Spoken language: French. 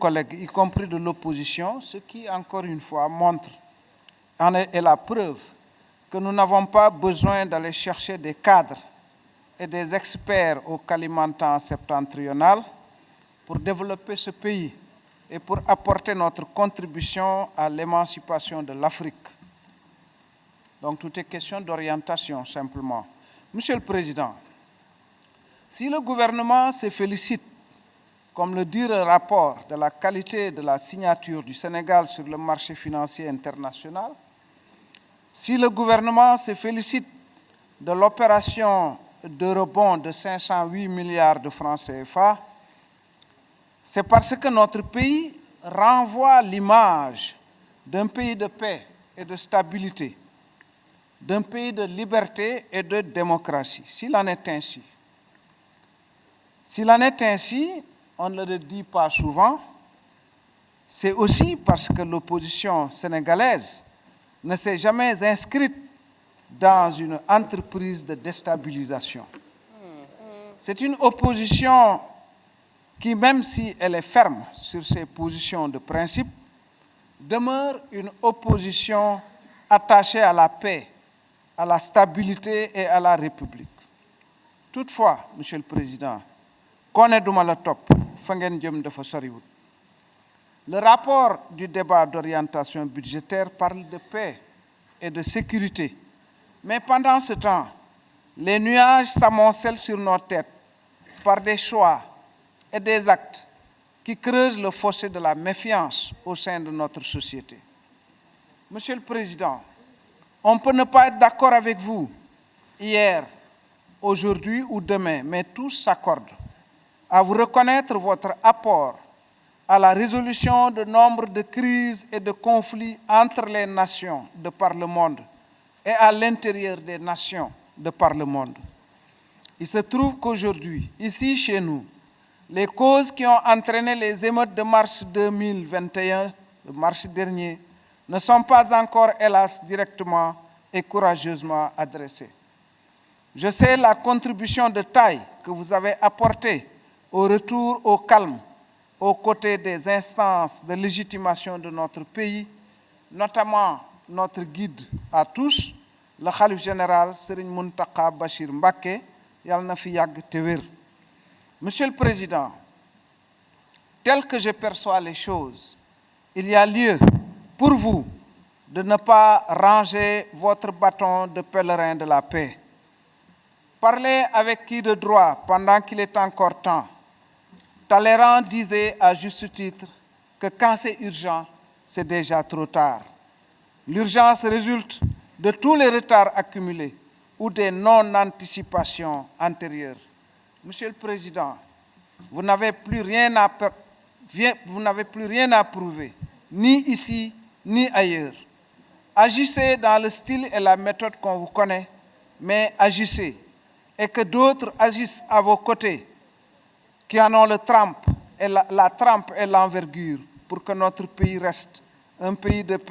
collègues, y compris de l'opposition, ce qui, encore une fois, montre est la preuve que nous n'avons pas besoin d'aller chercher des cadres et des experts au Kalimantan septentrional pour développer ce pays et pour apporter notre contribution à l'émancipation de l'Afrique. Donc tout est question d'orientation simplement. Monsieur le Président, si le gouvernement se félicite, comme le dit le rapport, de la qualité de la signature du Sénégal sur le marché financier international, si le gouvernement se félicite de l'opération de rebond de 508 milliards de francs CFA, c'est parce que notre pays renvoie l'image d'un pays de paix et de stabilité, d'un pays de liberté et de démocratie. S'il en est ainsi, on ne le dit pas souvent, c'est aussi parce que l'opposition sénégalaise ne s'est jamais inscrite dans une entreprise de déstabilisation. C'est une opposition qui, même si elle est ferme sur ses positions de principe, demeure une opposition attachée à la paix, à la stabilité et à la République. Toutefois, Monsieur le Président, le rapport du débat d'orientation budgétaire parle de paix et de sécurité. Mais pendant ce temps, les nuages s'amoncellent sur nos têtes par des choix et des actes qui creusent le fossé de la méfiance au sein de notre société. Monsieur le Président, on peut ne pas être d'accord avec vous hier, aujourd'hui ou demain, mais tous s'accordent à vous reconnaître votre apport à la résolution de nombre de crises et de conflits entre les nations de par le monde et à l'intérieur des nations de par le monde. Il se trouve qu'aujourd'hui, ici chez nous, les causes qui ont entraîné les émeutes de mars 2021, de mars dernier, ne sont pas encore, hélas, directement et courageusement adressées. Je sais la contribution de taille que vous avez apportée au retour au calme, aux côtés des instances de légitimation de notre pays, notamment notre guide à tous, le Khalife général Serigne Mountakha Bachir Mbacké, Yal na fi yag te wér. Monsieur le Président, tel que je perçois les choses, il y a lieu pour vous de ne pas ranger votre bâton de pèlerin de la paix. Parlez avec qui de droit pendant qu'il est encore temps. Talleyrand disait à juste titre que quand c'est urgent, c'est déjà trop tard. L'urgence résulte de tous les retards accumulés ou des non-anticipations antérieures. Monsieur le Président, vous n'avez plus rien à prouver, ni ici, ni ailleurs. Agissez dans le style et la méthode qu'on vous connaît, mais agissez, et que d'autres agissent à vos côtés, qui en ont la trempe et l'envergure pour que notre pays reste un pays de paix.